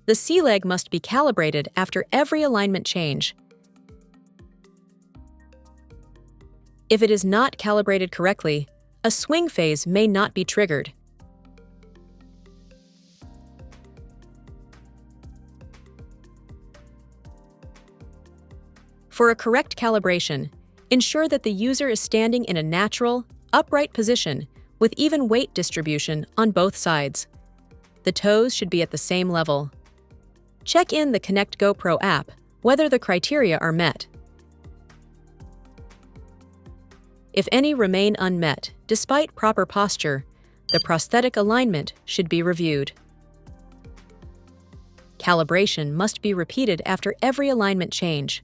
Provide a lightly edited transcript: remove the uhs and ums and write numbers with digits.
The C leg must be calibrated after every alignment change. If it is not calibrated correctly, a swing phase may not be triggered. For a correct calibration, ensure that the user is standing in a natural, upright position with even weight distribution on both sides. The toes should be at the same level. Check in the connectgo.pro app whether the criteria are met. If any remain unmet despite proper posture, the prosthetic alignment should be reviewed. Calibration must be repeated after every alignment change.